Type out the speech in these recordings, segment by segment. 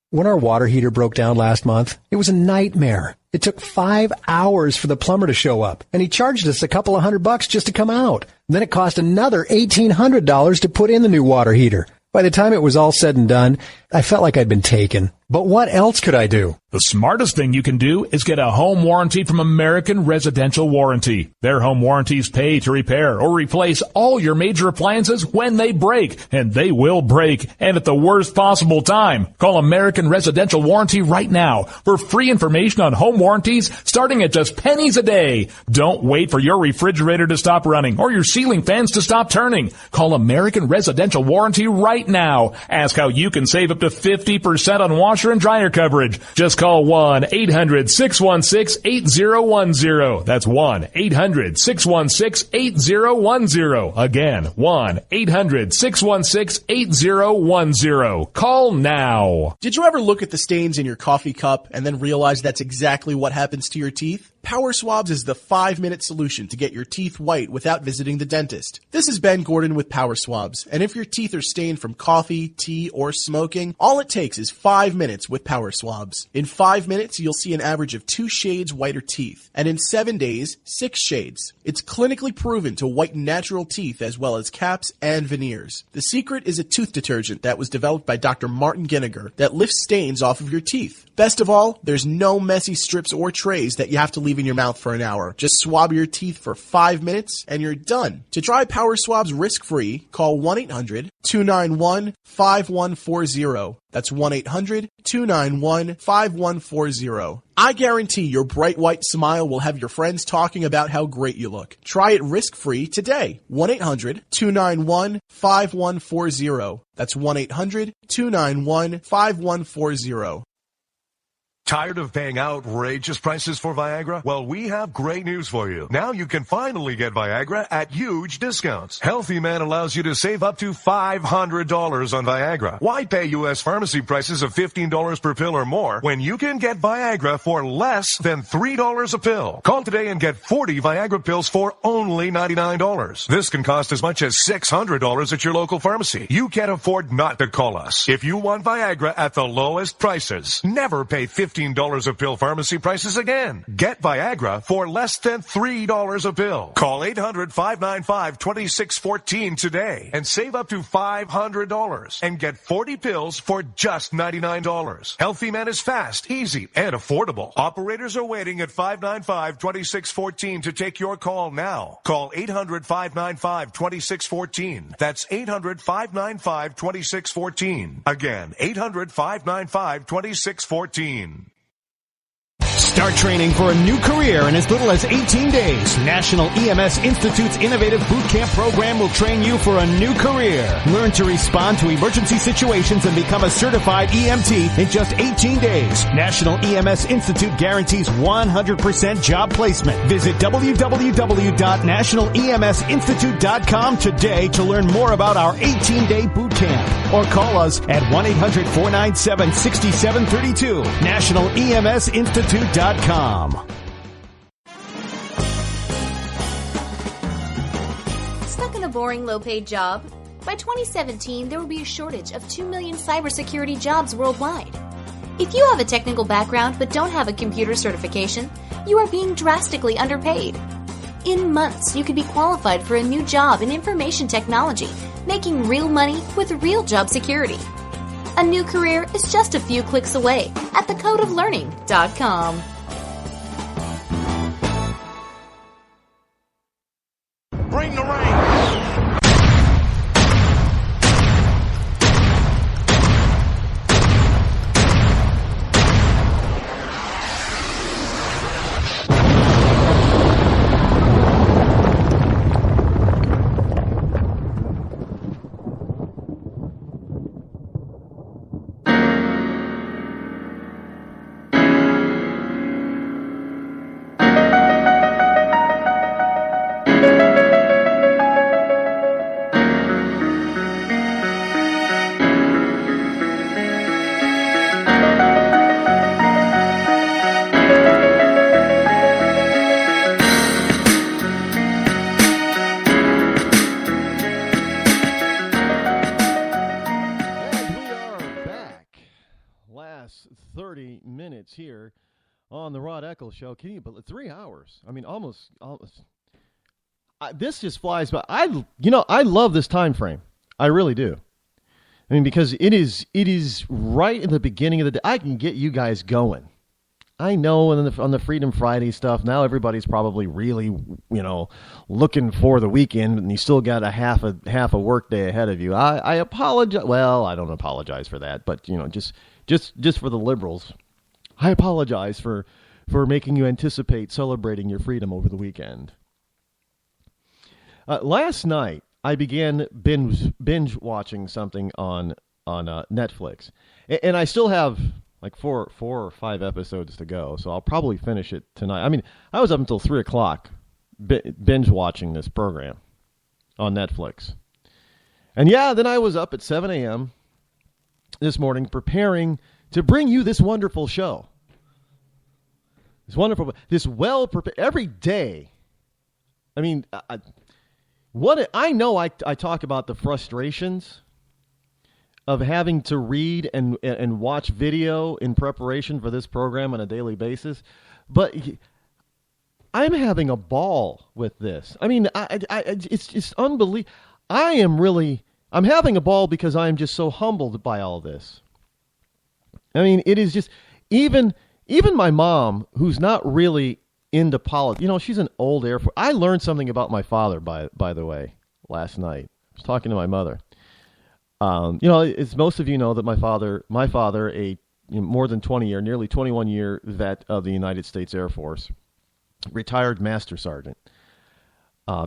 When our water heater broke down last month, it was a nightmare. It took 5 hours for the plumber to show up, and he charged us a couple of $100 just to come out. Then it cost another $1,800 to put in the new water heater. By the time it was all said and done, I felt like I'd been taken. But what else could I do? The smartest thing you can do is get a home warranty from American Residential Warranty. Their home warranties pay to repair or replace all your major appliances when they break, and they will break, and at the worst possible time. Call American Residential Warranty right now for free information on home warranties starting at just pennies a day. Don't wait for your refrigerator to stop running or your ceiling fans to stop turning. Call American Residential Warranty right now. Ask how you can save up to 50% on washer and dryer coverage. Just call 1-800-616-8010. That's 1-800-616-8010. Again, 1-800-616-8010. Call now. Did you ever look at the stains in your coffee cup and then realize that's exactly what happens to your teeth? Power Swabs is the 5-minute solution to get your teeth white without visiting the dentist. This is Ben Gordon with Power Swabs, and if your teeth are stained from coffee, tea, or smoking, all it takes is 5 minutes with Power Swabs. In 5 minutes, you'll see an average of 2 shades whiter teeth, and in 7 days, 6 shades. It's clinically proven to whiten natural teeth as well as caps and veneers. The secret is a tooth detergent that was developed by Dr. Martin Ginniger that lifts stains off of your teeth. Best of all, there's no messy strips or trays that you have to leave in your mouth for an hour. Just swab your teeth for 5 minutes and you're done. To try Power Swabs risk-free, call 1-800-291-5140. That's 1-800-291-5140. I guarantee your bright white smile will have your friends talking about how great you look. Try it risk-free today. 1-800-291-5140. That's 1-800-291-5140. Tired of paying outrageous prices for Viagra? Well, we have great news for you. Now you can finally get Viagra at huge discounts. Healthy Man allows you to save up to $500 on Viagra. Why pay U.S. pharmacy prices of $15 per pill or more when you can get Viagra for less than $3 a pill? Call today and get 40 Viagra pills for only $99. This can cost as much as $600 at your local pharmacy. You can't afford not to call us. If you want Viagra at the lowest prices, never pay $15 a pill pharmacy prices again. Get Viagra for less than $3 a pill. Call 800-595-2614 today and save up to $500 and get 40 pills for just $99. Healthy Man is fast, easy, and affordable. Operators are waiting at 595-2614 to take your call now. Call 800-595-2614. That's 800-595-2614. Again, 800-595-2614. Start training for a new career in as little as 18 days. National EMS Institute's innovative boot camp program will train you for a new career. Learn to respond to emergency situations and become a certified EMT in just 18 days. National EMS Institute guarantees 100% job placement. Visit www.nationaleMSinstitute.com today to learn more about our 18-day boot camp. Or call us at 1-800-497-6732. NationalEMSInstitute.com. Stuck in a boring, low-paid job? By 2017, there will be a shortage of 2 million cybersecurity jobs worldwide. If you have a technical background but don't have a computer certification, you are being drastically underpaid. In months, you could be qualified for a new job in information technology, making real money with real job security. A new career is just a few clicks away at thecodeoflearning.com. Bring the rain. last 30 minutes here on the Rod Eccles Show. Can you believe 3 hours? I mean, almost. This just flies by. I love this time frame. I really do. I mean, because it is right in the beginning of the day. I can get you guys going. I know on the Freedom Friday stuff, now everybody's probably really, looking for the weekend, and you still got a half a work day ahead of you. I apologize. Well, I don't apologize for that, but just for the liberals, I apologize for making you anticipate celebrating your freedom over the weekend. Last night, I began binge watching something on Netflix, and I still have like four or five episodes to go, so I'll probably finish it tonight. I mean, I was up until 3 o'clock binge watching this program on Netflix. And yeah, then I was up at 7 a.m. this morning preparing to bring you this wonderful show. This well-prepared, every day. I mean, I talk about the frustrations of having to read and watch video in preparation for this program on a daily basis, but I'm having a ball with this. I mean, it's just unbelievable. I'm having a ball because I'm just so humbled by all this. I mean, it is just, even my mom, who's not really into politics, she's an old Air Force. I learned something about my father, by the way, last night. I was talking to my mother. As most of you know, that my father, a more than 20-year, nearly 21-year vet of the United States Air Force, retired Master Sergeant,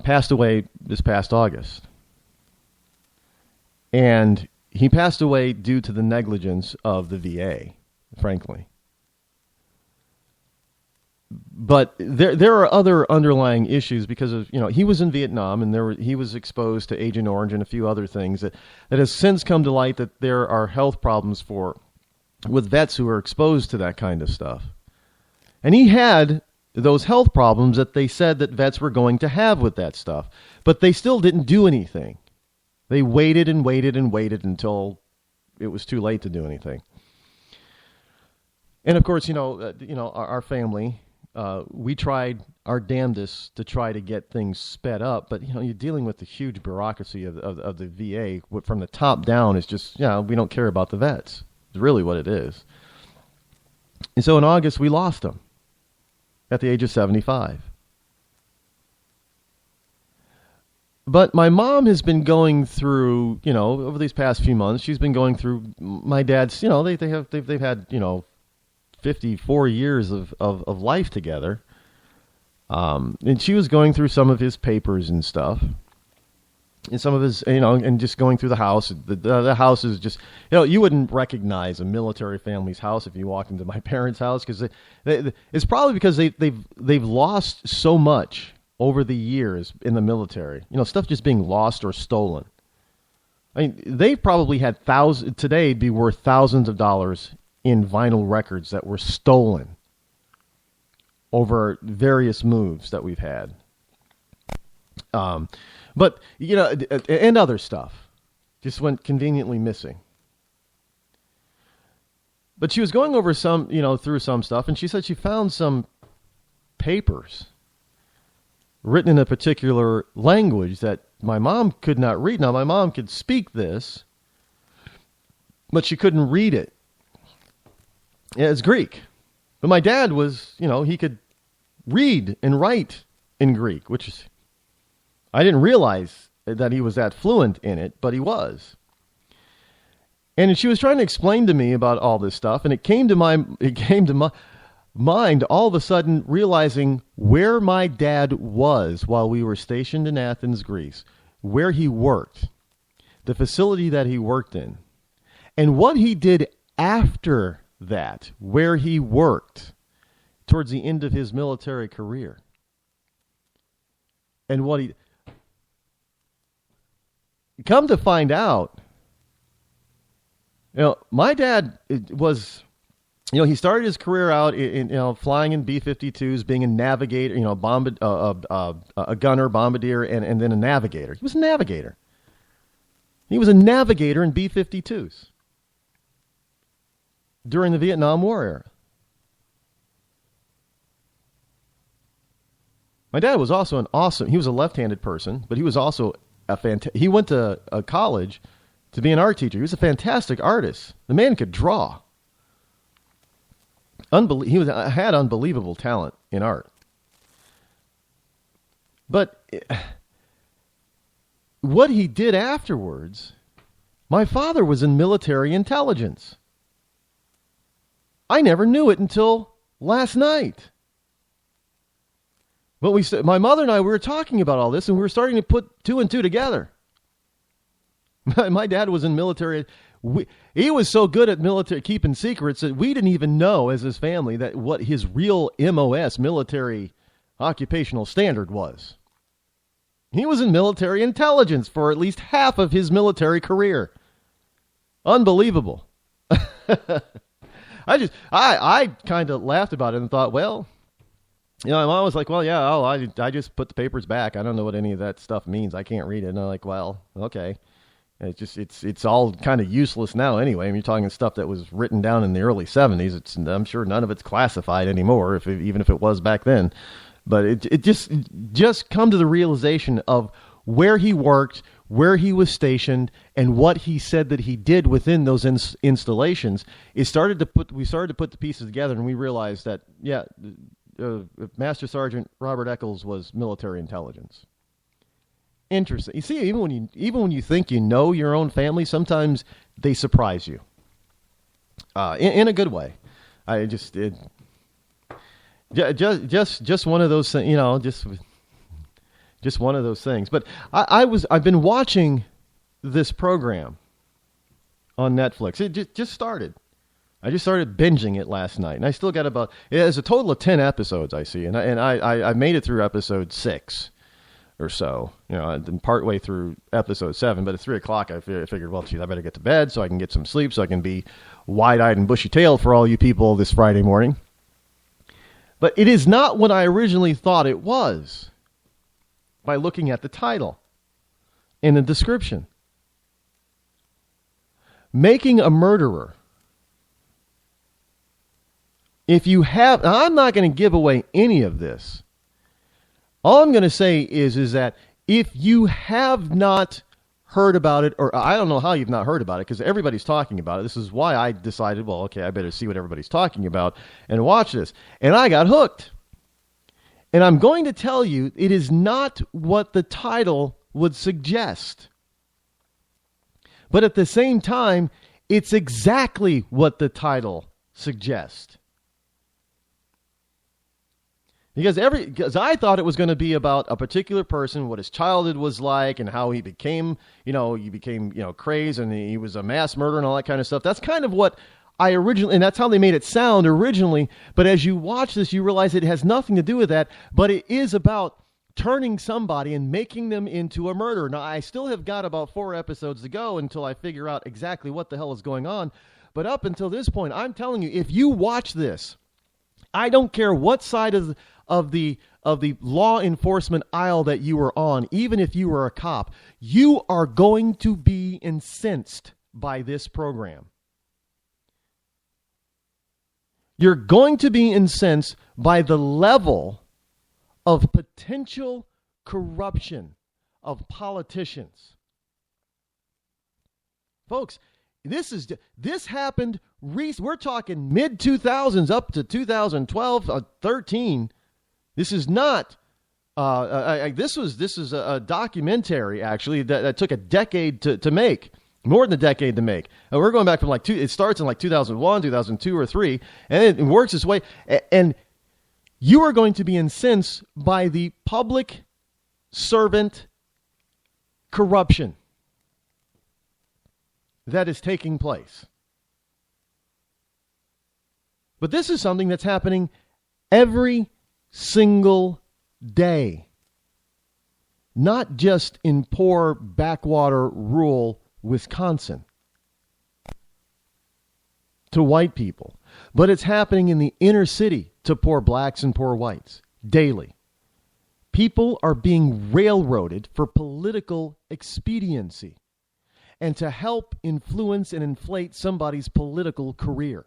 passed away this past August. And he passed away due to the negligence of the VA, frankly. But there are other underlying issues because of, he was in Vietnam, and he was exposed to Agent Orange and a few other things that has since come to light that there are health problems with vets who are exposed to that kind of stuff. And he had those health problems that they said that vets were going to have with that stuff, but they still didn't do anything. They waited and waited and waited until it was too late to do anything. And of course, our family, we tried our damnedest to try to get things sped up, but you're dealing with the huge bureaucracy of the VA. From the top down, is just we don't care about the vets. It's really what it is. And so in August, we lost him at the age of 75. But my mom has been going through, over these past few months, she's been going through my dad's. They've had 54 years of life together. And she was going through some of his papers and stuff. And some of his, and just going through the house. The house is just, you wouldn't recognize a military family's house if you walked into my parents' house, because it's probably because they've lost so much over the years in the military. Stuff just being lost or stolen. I mean, they probably had today it'd be worth thousands of dollars in vinyl records that were stolen over various moves that we've had. But, and other stuff just went conveniently missing. But she was going over through some stuff, and she said she found some papers written in a particular language that my mom could not read. Now, my mom could speak this, but she couldn't read it. Yeah, it's Greek. But my dad was, he could read and write in Greek, which is, I didn't realize that he was that fluent in it, but he was. And she was trying to explain to me about all this stuff, and it came to my mind all of a sudden realizing where my dad was while we were stationed in Athens, Greece, where he worked, the facility that he worked in, and what he did after that, where he worked towards the end of his military career. And what he... Come to find out, my dad was... he started his career out in flying in B-52s, being a navigator, a gunner, bombardier, and then a navigator. He was a navigator. He was a navigator in B-52s. during the Vietnam War era. My dad was also he was a left-handed person, but he was also he went to a college to be an art teacher. He was a fantastic artist. The man could draw. He had unbelievable talent in art. But what he did afterwards, my father was in military intelligence. I never knew it until last night. But my mother and I, we were talking about all this, and we were starting to put two and two together. My dad was in military. He was so good at military keeping secrets that we didn't even know as his family that what his real MOS, military occupational standard, was. He was in military intelligence for at least half of his military career. Unbelievable. I kind of laughed about it and thought, well, you know, my mom was like, well, yeah, I just put the papers back. I don't know what any of that stuff means. I can't read it. And I'm like, well, okay. It's all kind of useless now anyway. I mean, you're talking stuff that was written down in the early 70s. I'm sure none of it's classified anymore, even if it was back then. But it just come to the realization of where he worked, where he was stationed, and what he said that he did within those installations. We started to put the pieces together, and we realized that, yeah, Master Sergeant Robert Eccles was military intelligence. Interesting. You see, even when you think you know your own family, sometimes they surprise you in a good way. Just one of those things, you know, just one of those things. But I've been watching this program on Netflix. It just started. I just started binging it last night, and I still got it has a total of 10 episodes, I see, and I made it through episode 6 or so, you know, and partway through episode 7, but at 3 o'clock I figured, well, geez, I better get to bed so I can get some sleep, so I can be wide-eyed and bushy-tailed for all you people this Friday morning. But it is not what I originally thought it was by looking at the title and the description. Making a murderer. If you have, I'm not going to give away any of this. All I'm going to say is that if you have not heard about it, or I don't know how you've not heard about it, because everybody's talking about it. This is why I decided, well, okay, I better see what everybody's talking about and watch this. And I got hooked. And I'm going to tell you, it is not what the title would suggest. But at the same time, it's exactly what the title suggests. Because I thought it was going to be about a particular person, what his childhood was like, and how he became crazed, and he was a mass murderer and all that kind of stuff. That's kind of what I originally, and that's how they made it sound originally. But as you watch this, you realize it has nothing to do with that. But it is about turning somebody and making them into a murderer. Now, I still have got about 4 episodes to go until I figure out exactly what the hell is going on. But up until this point, I'm telling you, if you watch this, I don't care what side of the law enforcement aisle that you are on, even if you were a cop, you are going to be incensed by this program. You're going to be incensed by the level of potential corruption of politicians. Folks, this happened. We're talking mid 2000s up to 2012, 13. This is not. This is a documentary actually that took a decade to make, more than a decade to make. We're going back from it starts in 2001, 2002 or 3, and it works its way. And you are going to be incensed by the public servant corruption that is taking place. But this is something that's happening every single day. Not just in poor backwater rural Wisconsin to white people, but it's happening in the inner city to poor blacks and poor whites daily. People are being railroaded for political expediency and to help influence and inflate somebody's political career.